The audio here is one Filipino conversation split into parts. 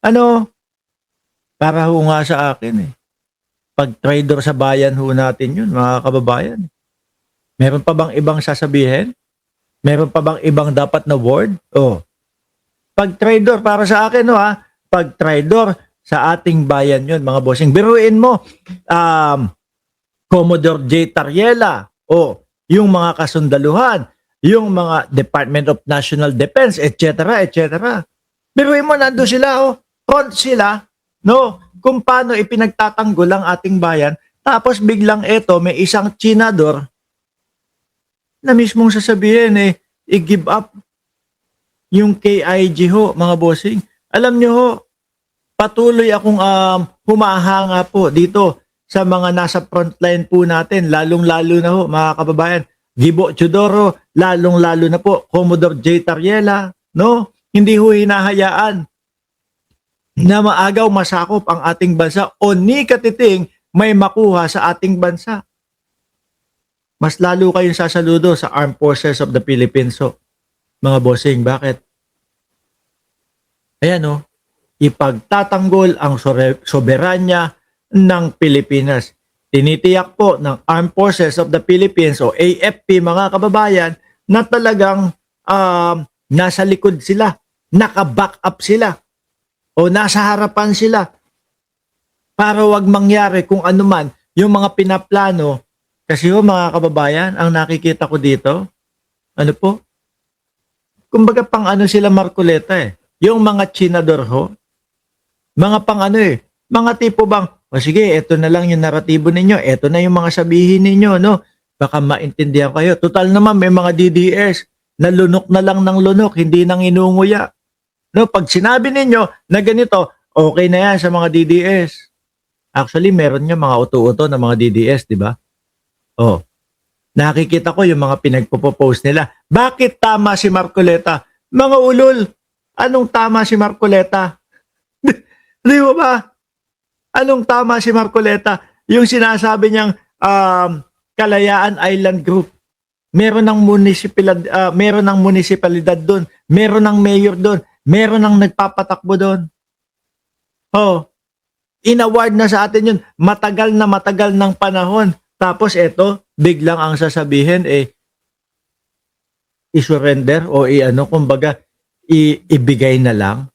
Ano, para ho nga sa akin eh. Pag traitor sa bayan ho natin yun, mga kababayan. Meron pa bang ibang sasabihin? Meron pa bang ibang dapat na word? Oh, pag traitor para sa akin no ha, pag traitor sa ating bayan yun, mga bossing. Biruin mo, Commodore J. Tariela, o yung mga kasundaluhan, yung mga Department of National Defense, etc., etc. Biruin mo, nandun sila, front sila, no? Kung paano ipinagtatanggol ang ating bayan, tapos biglang eto, may isang tsinador na mismong sasabihin i-give up yung KIG ho, mga bossing. Alam nyo ho, patuloy akong humahanga po dito sa mga nasa frontline po natin, lalong-lalo na ho, mga kababayan. Gibo Chodoro, lalong-lalo na po, Commodore J. Tariela, no? Hindi ho hinahayaan na maagaw masakop ang ating bansa o ni katiting may makuha sa ating bansa. Mas lalo kayong sasaludo sa Armed Forces of the Philippines, so, mga bossing. Bakit? Ayan ipagtatanggol ang soberanya ng Pilipinas. Tinitiyak po ng Armed Forces of the Philippines o AFP, mga kababayan, na talagang nasa likod sila, naka-back up sila, o nasa harapan sila para wag mangyari kung ano man yung mga pinaplano. Kasi mga kababayan, ang nakikita ko dito, ano po? Kumbaga pang ano sila Marcoleta yung mga tsinador ho, mga pang ano mga tipo bang, sige, eto na lang yung naratibo ninyo, eto na yung mga sabihin ninyo, no? Baka maintindihan kayo. Total naman may mga DDS na lunok na lang ng lunok, hindi nang inunguya. No, pag sinabi ninyo na ganito, okay na yan sa mga DDS. Actually, meron nga mga uto-uto na mga DDS, di ba? Oh, nakikita ko yung mga pinagpo-post nila. Bakit tama si Marcoleta? Mga ulol, anong tama si Marcoleta? Di ba? Anong tama si Marcoleta? Yung sinasabi niyang Kalayaan Island Group. Meron ng munisipalidad doon, meron ng mayor doon, meron ng nagpapatakbo doon. Oh, in-award na sa atin yun. Matagal ng panahon. Tapos eto, biglang ang sasabihin i-surrender o kumbaga ibigay na lang.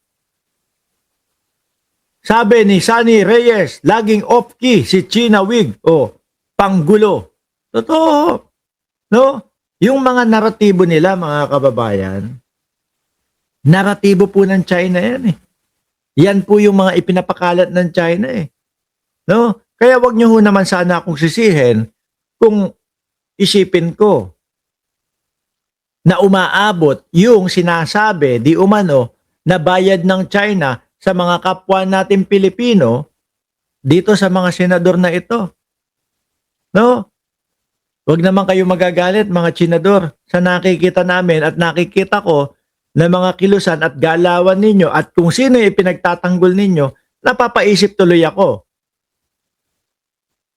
Sabi ni Sunny Reyes, laging off-key si China Wig panggulo. Totoo. No? Yung mga naratibo nila, mga kababayan, naratibo po ng China yan Yan po yung mga ipinapakalat ng China No? Kaya wag niyo ho naman sana akong sisihin kung isipin ko na umaabot yung sinasabi di umano na bayad ng China sa mga kapwa natin Pilipino dito sa mga senador na ito. No? Wag naman kayo magagalit, mga senador, sa nakikita namin at nakikita ko na mga kilusan at galawan ninyo at kung sino yung pinagtatanggol ninyo, napapaisip tuloy ako.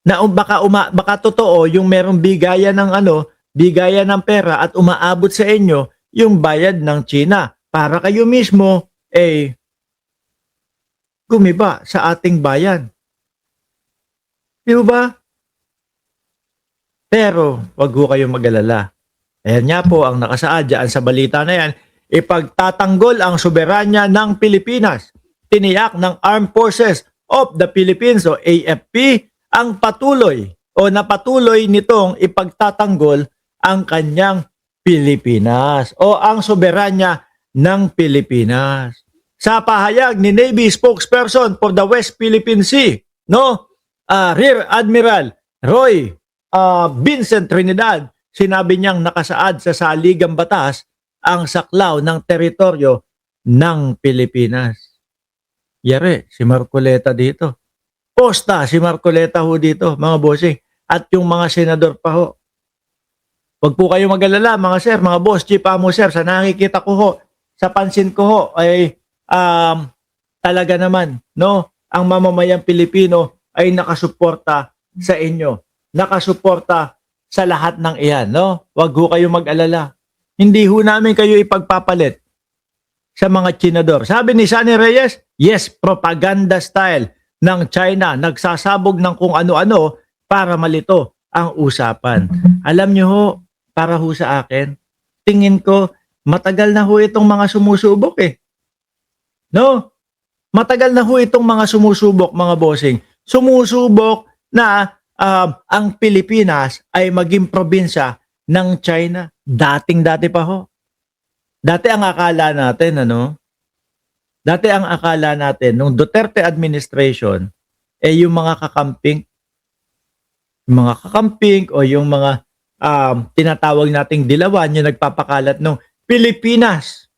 Na baka totoo yung merong bigayan ng pera at umaabot sa inyo yung bayad ng China para kayo mismo gumiba sa ating bayan. Di ba? Pero wag ho kayong mag-alala. Ayan nga po ang nakasaad dyan sa balita na yan. Ipagtatanggol ang soberanya ng Pilipinas. Tiniyak ng Armed Forces of the Philippines o AFP ang napatuloy nitong ipagtatanggol ang kanyang Pilipinas o ang soberanya ng Pilipinas. Sa pahayag ni Navy spokesperson for the West Philippine Sea, Rear Admiral Roy Vincent Trinidad, sinabi niyang nakasaad sa saligang batas ang saklaw ng teritoryo ng Pilipinas. Yari, si Marcoleta dito. Posta si Marcoleta ho dito, mga bossing. At yung mga senador pa ho. Huwag po kayo mag-alala, mga sir, mga boss, chief amo sir, sa nakikita ko ho, sa pansin ko ho, ay talaga naman, no? Ang mamamayang Pilipino ay nakasuporta sa inyo. Nakasuporta sa lahat ng iyan, no? Huwag ho kayo mag-alala. Hindi ho namin kayo ipagpapalit sa mga Chinador. Sabi ni Sunny Reyes, yes, propaganda style ng China. Nagsasabog ng kung ano-ano para malito ang usapan. Alam nyo ho, para ho sa akin, tingin ko, matagal na ho itong mga sumusubok eh. No? Matagal na ho itong mga sumusubok, mga bossing. Sumusubok na ang Pilipinas ay maging probinsya ng China. Dating-dati pa ho. Dati ang akala natin, nung Duterte administration, yung mga kakamping o yung mga tinatawag nating dilawan, yung nagpapakalat ng Pilipinas,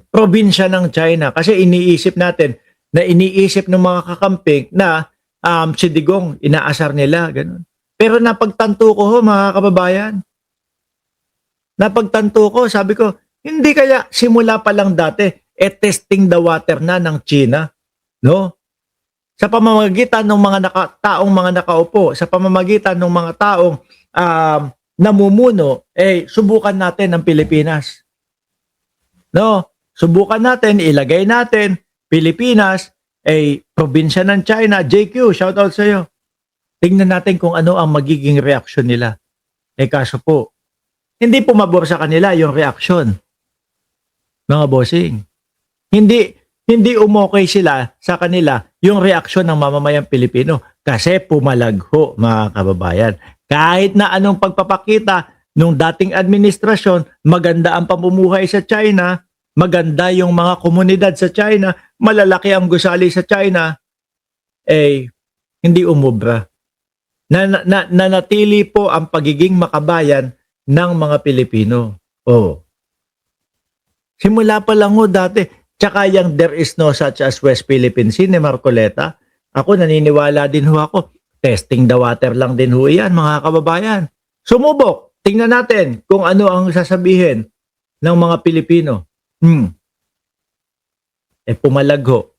probinsya ng China. Kasi iniisip ng mga kakamping na si Digong, inaasar nila, ganun. Pero napagtanto ko ho, mga kababayan, sabi ko, hindi kaya simula pa lang dati, testing the water na ng China, no? Sa pamamagitan ng mga mga nakaupo, sa pamamagitan ng mga taong namumuno, subukan natin ang Pilipinas. No? Subukan natin, ilagay natin, Pilipinas, probinsya ng China. JQ, shout out sa iyo. Tingnan natin kung ano ang magiging reaksyon nila. Kaso po, hindi pumabor sa kanila yung reaksyon. Mga bossing. Hindi umokay sila sa kanila yung reaksyon ng mamamayang Pilipino kasi pumalagho, mga kababayan. Kahit na anong pagpapakita nung dating administrasyon, maganda ang pamumuhay sa China, maganda yung mga komunidad sa China, malalaki ang gusali sa China, hindi umubra. Nanatili po ang pagiging makabayan ng mga Pilipino. Simula pa lang ho dati. Tsaka yung there is no such as West Philippine Sea ni Marcoleta. Ako naniniwala din ho ako. Testing the water lang din ho yan, mga kababayan. Sumubok. Tingnan natin kung ano ang sasabihin ng mga Pilipino. Pumalag ho.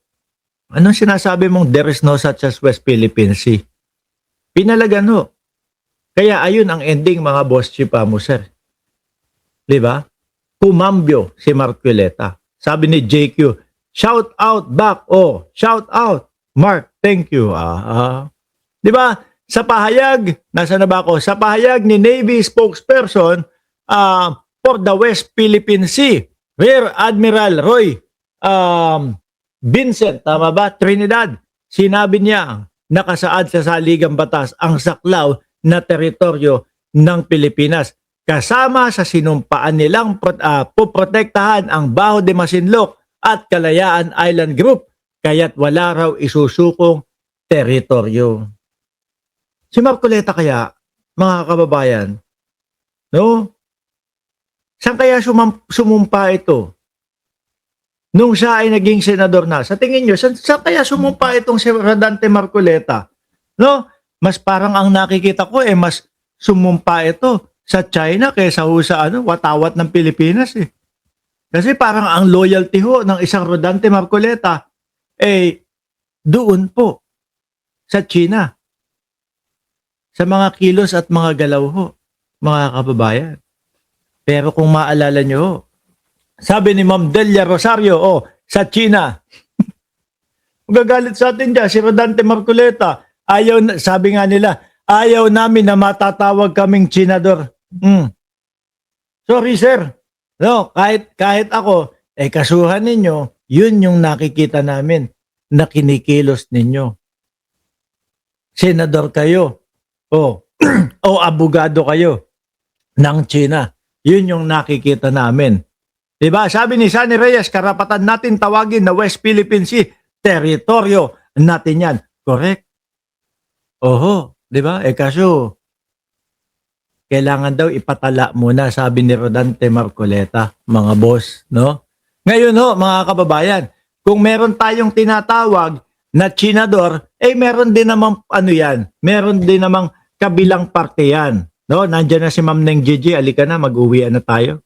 Anong sinasabi mong there is no such as West Philippine Sea? Pinalagan ho. Kaya ayun ang ending, mga boss chief sir. Diba? Pumambyo si Marcoleta. Sabi ni JQ, shout out back. Shout out. Mark, thank you. Diba? Sa pahayag, nasa na ba ako? Sa pahayag ni Navy spokesperson for the West Philippine Sea, Rear Admiral Roy Vincent, tama ba? Trinidad. Sinabi niya, nakasaad sa saligang batas ang saklaw na teritoryo ng Pilipinas. Kasama sa sinumpaan nilang poprotektahan ang Baho de Masinloc at Kalayaan Island Group, kaya't wala raw isusukong teritoryo. Si Marcoleta kaya, mga kababayan, no? Saan kaya sumumpa ito? Nung siya ay naging senador na, sa tingin nyo, saan kaya sumumpa itong si Rodante Marcoleta? No? Mas parang ang nakikita ko, mas sumumpa ito sa China kaysa sa watawat ng Pilipinas eh. Kasi parang ang loyalty ho ng isang Rodante Marcoleta doon po sa China. Sa mga kilos at mga galaw ho, mga kababayan. Pero kung maalala nyo, sabi ni Ma'am Delia Rosario, sa China, magagalit sa atin dyan, si Rodante Marcoleta, sabi nga nila, ayaw namin na matatawag kaming Chinador. Sorry sir. No, kahit ako, kasuhan ninyo, yun yung nakikita namin na kinikilos ninyo. Senador kayo, o abogado kayo ng China. Yun yung nakikita namin. Diba? Sabi ni Sunny Reyes, karapatan natin tawagin na West Philippine Sea, teritoryo natin yan. Correct? Diba? Kaso, kailangan daw ipatala muna, sabi ni Rodante Marcoleta, mga boss, no? Ngayon mga kababayan, kung meron tayong tinatawag na Chinador, meron din namang meron din namang kabilang parte yan, no? Nandiyan na si Ma'am Neng Gigi, alika na, mag-uwian na tayo.